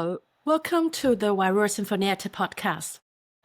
Hello, welcome to the Wairua Sinfonietta podcast.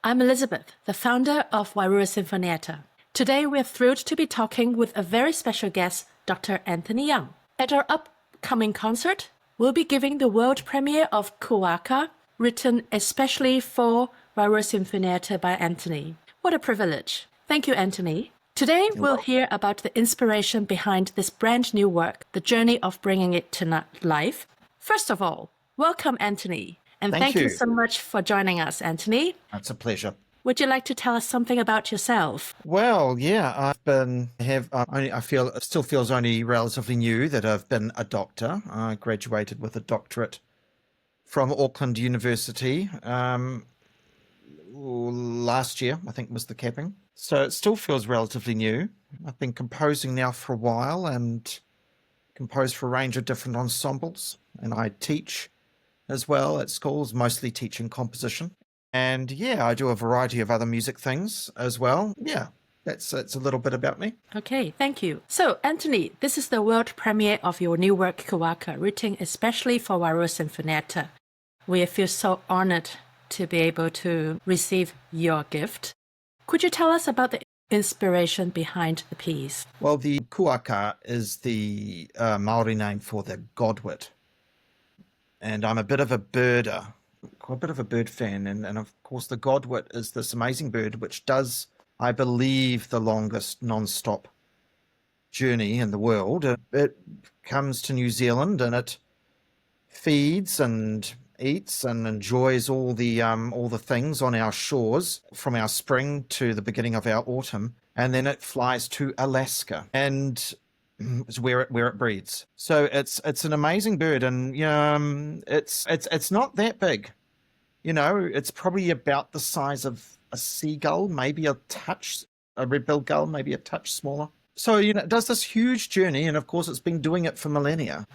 I'm Elizabeth, the founder of Wairua Sinfonietta. Today we're thrilled to be talking with a very special guest, Dr. Anthony Young. At our upcoming concert, we'll be giving the world premiere of Kuaka, written especially for Wairua Sinfonietta by Anthony. What a privilege. Thank you, Anthony. Today we'll hear about the inspiration behind this brand new work, the journey of bringing it to life. First of all, welcome, Anthony. And thank you so much for joining us, Anthony. It's a pleasure. Would you like to tell us something about yourself? Well, yeah, I feel it still feels only relatively new that I've been a doctor. I graduated with a doctorate from Auckland University last year, I think was the capping. So it still feels relatively new. I've been composing now for a while and composed for a range of different ensembles. And I teach as well at schools, mostly teaching composition. And yeah, I do a variety of other music things as well. Yeah, that's a little bit about me. Okay, thank you. So, Anthony, this is the world premiere of your new work, Kuaka, written especially for Wairua Sinfonietta. We feel so honored to be able to receive your gift. Could you tell us about the inspiration behind the piece? Well, the Kuaka is the Maori name for the godwit. And I'm a bit of a birder, quite a bit of a bird fan. And of course, the godwit is this amazing bird which does, I believe, the longest non-stop journey in the world. It comes to New Zealand and it feeds and eats and enjoys all the things on our shores from our spring to the beginning of our autumn, and then it flies to Alaska and it's where it breeds. So it's an amazing bird, and it's not that big. It's probably about the size of a seagull, maybe a red-billed gull, maybe a touch smaller. So, it does this huge journey, and of course it's been doing it for millennia,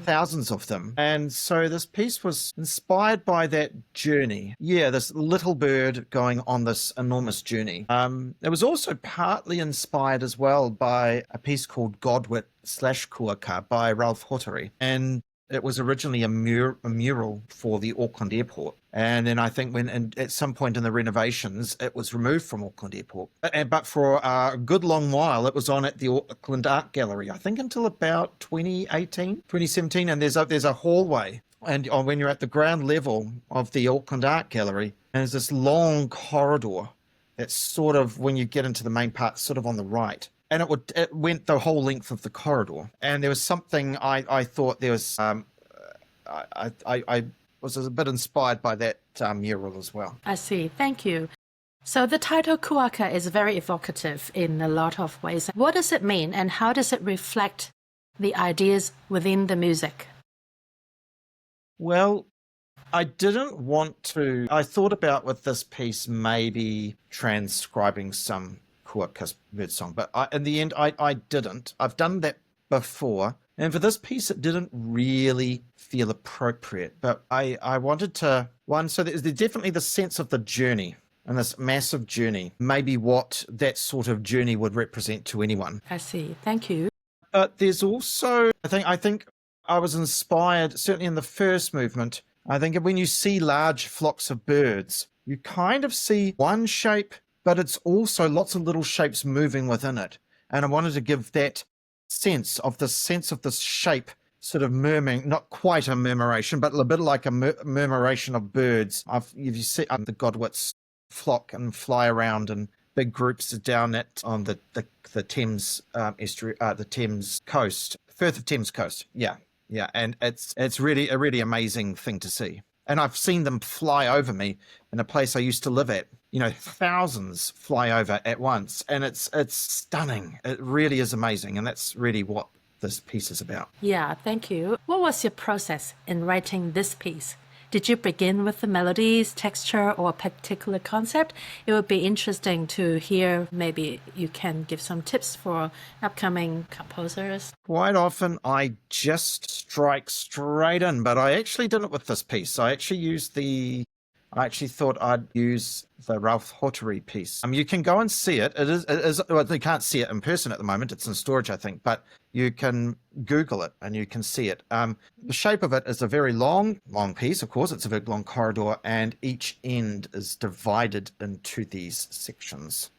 thousands of them. And so this piece was inspired by that journey. Yeah, this little bird going on this enormous journey. It was also partly inspired as well by a piece called Godwit / Kuaka by Ralph Hoteri. And it was originally a mural for the Auckland airport. And then I think at some point in the renovations, it was removed from Auckland Airport. But for a good long while, it was on at the Auckland Art Gallery, I think until about 2017. And there's a hallway. And when you're at the ground level of the Auckland Art Gallery, and there's this long corridor that's sort of, when you get into the main part, sort of on the right. And it went the whole length of the corridor. And there was something I thought there was, I was a bit inspired by that mural as well. I see. Thank you. So the title Kuaka is very evocative in a lot of ways. What does it mean, and how does it reflect the ideas within the music? Well, I thought about with this piece maybe transcribing some Kuaka bird song, but in the end I didn't. I've done that before, and for this piece it didn't really feel appropriate, but I wanted to, so there's definitely the sense of the journey, and this massive journey, maybe what that sort of journey would represent to anyone. I see. Thank you. But there's also, I think I was inspired, certainly in the first movement, I think when you see large flocks of birds, you kind of see one shape, but it's also lots of little shapes moving within it. And I wanted to give that sense of this shape sort of murmuring, not quite a murmuration, but a bit like a murmuration of birds. If you see the godwits flock and fly around in big groups down on the Thames estuary, the Thames coast, Firth of Thames coast. Yeah. And it's really a really amazing thing to see. And I've seen them fly over me in a place I used to live at. Thousands fly over at once, and it's stunning. It really is amazing, and that's really what this piece is about. Yeah, thank you. What was your process in writing this piece? Did you begin with the melodies, texture, or a particular concept? It would be interesting to hear. Maybe you can give some tips for upcoming composers. Quite often I just strike straight in, but I actually did it with this piece. I actually used the I actually thought I'd use the Ralph Hottery piece. You can go and see it. It is well, you can't see it in person at the moment. It's in storage, I think, but you can Google it and you can see it. The shape of it is a very long piece, of course. It's a very long corridor, and each end is divided into these sections.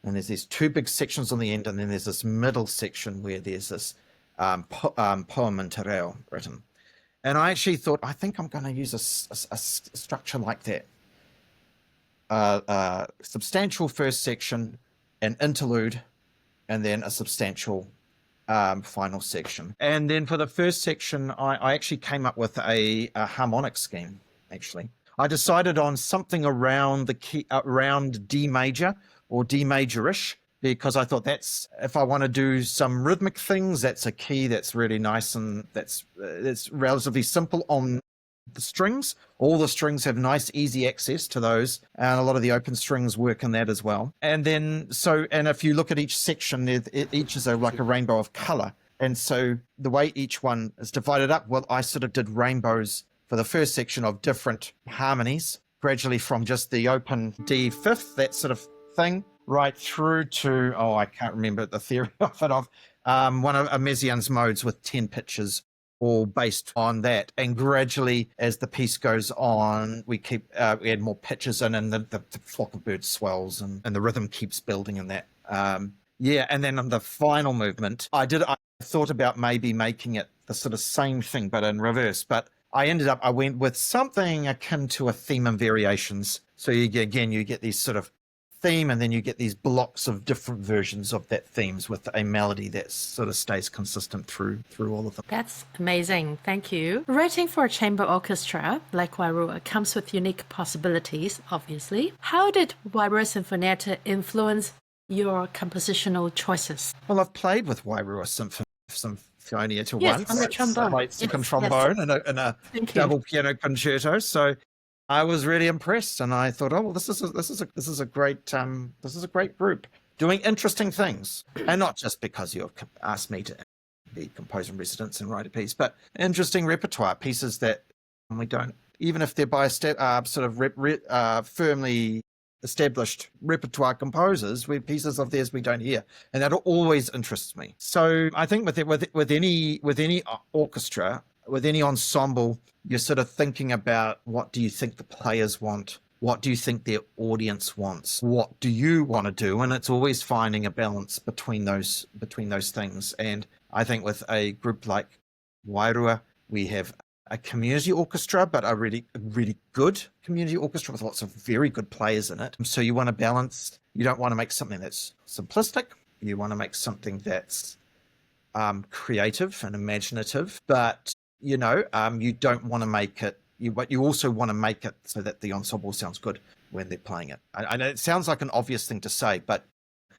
And there's these two big sections on the end, and then there's this middle section where there's this poem in te reo written. And I actually thought, I think I'm going to use a structure like that. Substantial first section, an interlude, and then a substantial final section. And then for the first section, I actually came up with a harmonic scheme, actually. I decided on something around the key, around D major or D majorish, because I thought that's, if I want to do some rhythmic things, that's a key that's really nice, and that's relatively simple on the strings. All the strings have nice, easy access to those, and a lot of the open strings work in that as well. And then, and if you look at each section, each is like a rainbow of color. And so the way each one is divided up, well, I sort of did rainbows for the first section of different harmonies, gradually from just the open D fifth, that sort of thing, right through to, I can't remember the theory of it, one of Messiaen's modes with 10 pitches, all based on that. And gradually, as the piece goes on, we add more pitches in, and the flock of birds swells, and the rhythm keeps building in that. And then on the final movement, I thought about maybe making it the sort of same thing, but in reverse. But I went with something akin to a theme and variations. So you get these sort of theme, and then you get these blocks of different versions of that themes with a melody that sort of stays consistent through all of them. That's amazing. Thank you. Writing for a chamber orchestra like Wairua comes with unique possibilities, obviously. How did Wairua Sinfonietta influence your compositional choices? Well, I've played with Wairua Sinfonietta once. On the trombone. Played second trombone and a double piano concerto. So I was really impressed, and I thought, this is a great group doing interesting things, and not just because you've asked me to be composer in residence and write a piece, but interesting repertoire pieces that we don't, even if they're by firmly established repertoire composers, pieces of theirs we don't hear, and that always interests me. So I think with any orchestra, with any ensemble, you're sort of thinking about, what do you think the players want? What do you think their audience wants? What do you want to do? And it's always finding a balance between those things. And I think with a group like Wairua, we have a community orchestra, but a really good community orchestra with lots of very good players in it. So you want to balance. You don't want to make something that's simplistic. You want to make something that's creative and imaginative, but you don't want to make it, but you also want to make it so that the ensemble sounds good when they're playing it. I know it sounds like an obvious thing to say, but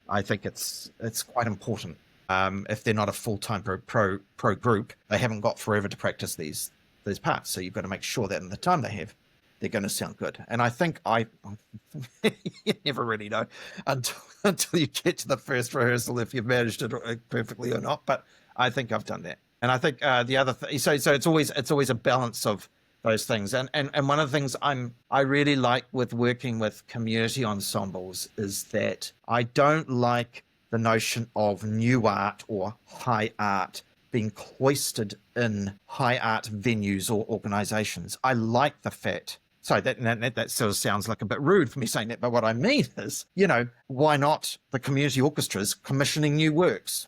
I think it's quite important. If they're not a full-time pro group, they haven't got forever to practice these parts. So you've got to make sure that in the time they have, they're going to sound good. And I think you never really know until you get to the first rehearsal if you've managed it perfectly or not. But I think I've done that. And I think the other thing, so it's always a balance of those things. And one of the things I really like with working with community ensembles is that I don't like the notion of new art or high art being cloistered in high art venues or organizations. I like the fact. So that sort of sounds like a bit rude for me saying that, but what I mean is, why not the community orchestras commissioning new works?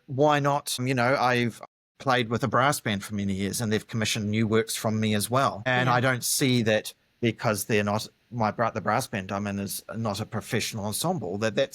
Why not? I've played with a brass band for many years, and they've commissioned new works from me as well. And I don't see that because they're not the brass band I'm in is not a professional ensemble. They'll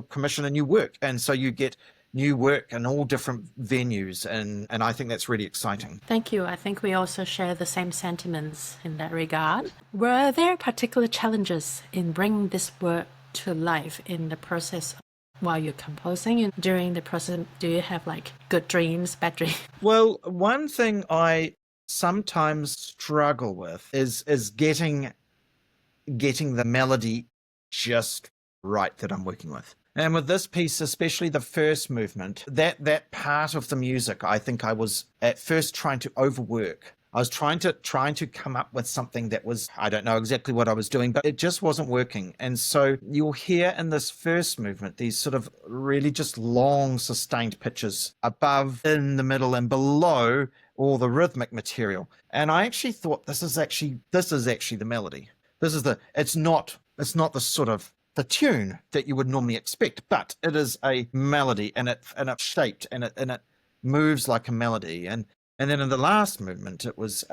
commission a new work, and so you get new work in all different venues, and I think that's really exciting. Thank you. I think we also share the same sentiments in that regard. Were there particular challenges in bringing this work to life in the process while you're composing, and during the process? Do you have good dreams, bad dreams? Well, one thing I sometimes struggle with is getting the melody just right that I'm working with. And with this piece, especially the first movement, that part of the music, I think I was at first trying to overwork. I was trying to come up with something that was, I don't know exactly what I was doing, but it just wasn't working. And so you'll hear in this first movement these sort of really just long sustained pitches above, in the middle, and below all the rhythmic material. And I actually thought this is actually the melody. It's not the sort of the tune that you would normally expect, but it is a melody, and it's shaped, and it moves like a melody. And then in the last movement, it was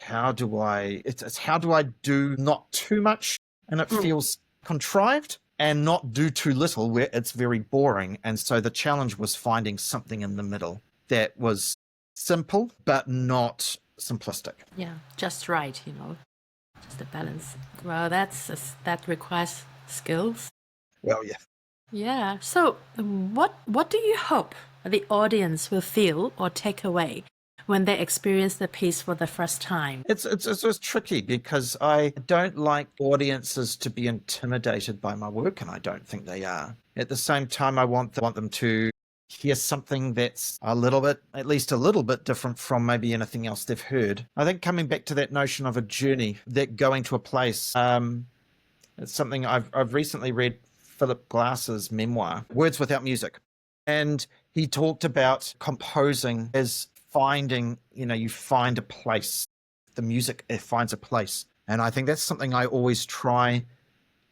how do I do not too much and it feels contrived, and not do too little where it's very boring. And so the challenge was finding something in the middle that was simple but not simplistic. Yeah, just right, just the balance. Well, that requires skills. Well, yeah. Yeah. So, what do you hope the audience will feel or take away when they experience the piece for the first time? It's tricky because I don't like audiences to be intimidated by my work, and I don't think they are. At the same time, I want them to hear something that's at least a little bit different from maybe anything else they've heard. I think coming back to that notion of a journey, that going to a place, it's something I've recently read Philip Glass's memoir, Words Without Music. And he talked about composing as finding, you find a place. The music, it finds a place. And I think that's something I always try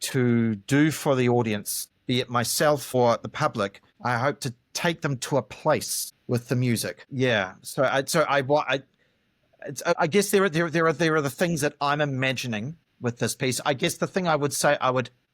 to do for the audience, be it myself or the public. I hope to take them to a place with the music. Yeah. So I guess there are the things that I'm imagining with this piece. I guess the thing I would say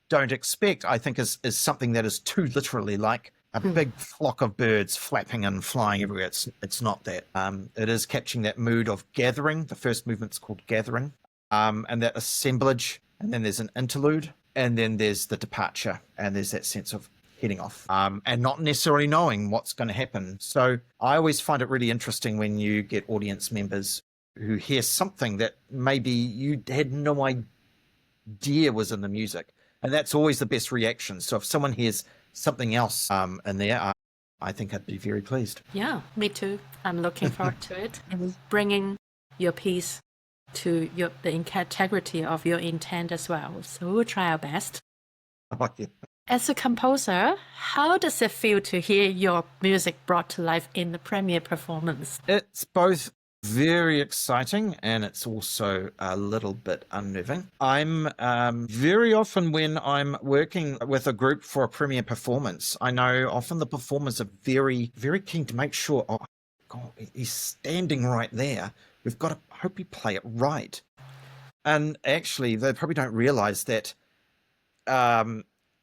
don't expect, I think, is something that is too literally like a big flock of birds flapping and flying everywhere. It's not that. It is capturing that mood of gathering. The first movement's called Gathering, and that assemblage, and then there's an interlude, and then there's the departure, and there's that sense of heading off, and not necessarily knowing what's going to happen. So I always find it really interesting when you get audience members who hear something that maybe you had no idea was in the music. And that's always the best reaction. So if someone hears something else in there, I think I'd be very pleased. Yeah, me too. I'm looking forward to it. And bringing your piece to the integrity of your intent as well. So we'll try our best. Oh, yeah. As a composer, how does it feel to hear your music brought to life in the premiere performance? It's both very exciting, and it's also a little bit unnerving. I'm very often, when I'm working with a group for a premiere performance, I know often the performers are very, very keen to make sure, oh, God, he's standing right there. We've got to hope we play it right. And actually, they probably don't realize that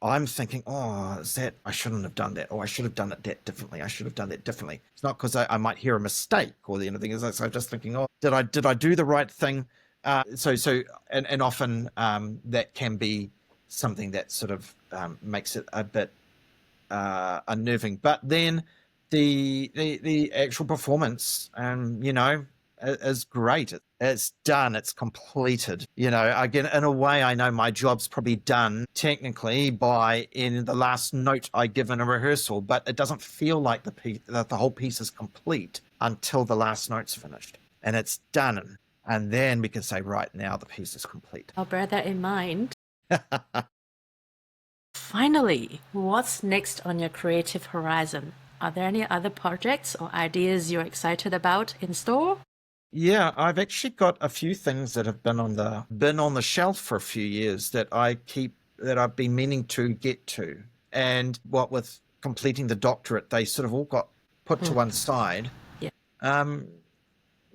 I'm thinking, I shouldn't have done that. Oh, I should have done it that differently. I should have done that differently. It's not because I might hear a mistake or the anything. So I'm just thinking, did I do the right thing? And often that can be something that sort of makes it a bit unnerving. But then the actual performance, is great. It's done. It's completed. Again, in a way, I know my job's probably done technically in the last note I give in a rehearsal, but it doesn't feel like the whole piece is complete until the last note's finished and it's done. And then we can say, right, now the piece is complete. I'll bear that in mind. Finally, what's next on your creative horizon? Are there any other projects or ideas you're excited about in store? Yeah, I've actually got a few things that have been on the shelf for a few years that I've been meaning to get to. And what with completing the doctorate, they sort of all got put to one side. Yeah. And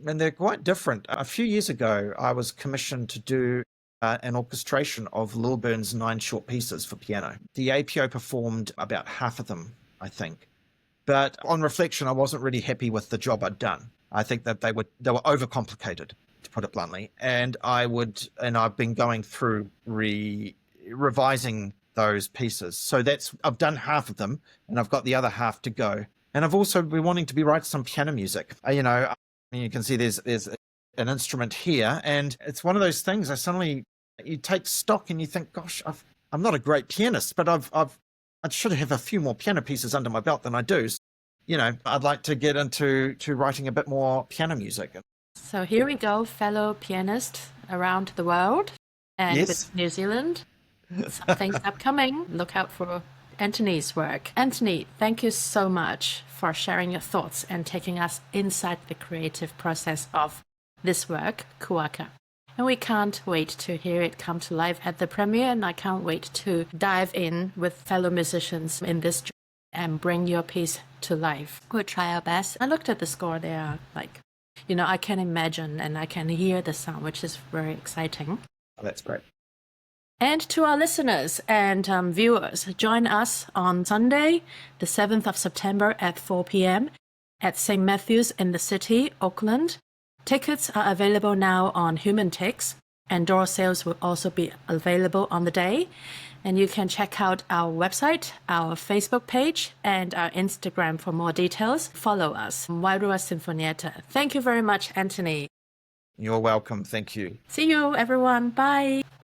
they're quite different. A few years ago, I was commissioned to do an orchestration of Lilburn's 9 short pieces for piano. The APO performed about half of them, I think. But on reflection, I wasn't really happy with the job I'd done. I think that they were overcomplicated, to put it bluntly, and I've been going through revising those pieces. So I've done half of them, and I've got the other half to go. And I've also been wanting to write some piano music. You can see there's an instrument here, and it's one of those things. You take stock and you think, gosh, I'm not a great pianist, but I should have a few more piano pieces under my belt than I do. I'd like to get into writing a bit more piano music. So here we go, fellow pianists around the world and Yes. with New Zealand. Something's upcoming. Look out for Anthony's work. Anthony, thank you so much for sharing your thoughts and taking us inside the creative process of this work, Kuaka. And we can't wait to hear it come to life at the premiere, and I can't wait to dive in with fellow musicians in this journey and bring your piece to life. We'll try our best. I looked at the score there, I can imagine and I can hear the sound, which is very exciting. Oh, that's great. And to our listeners and viewers, join us on Sunday, the 7th of September at 4 p.m. at St. Matthew's in the city, Auckland. Tickets are available now on Humantix, and door sales will also be available on the day. And you can check out our website, our Facebook page, and our Instagram for more details. Follow us, Wairua Sinfonietta. Thank you very much, Anthony. You're welcome. Thank you. See you, everyone. Bye.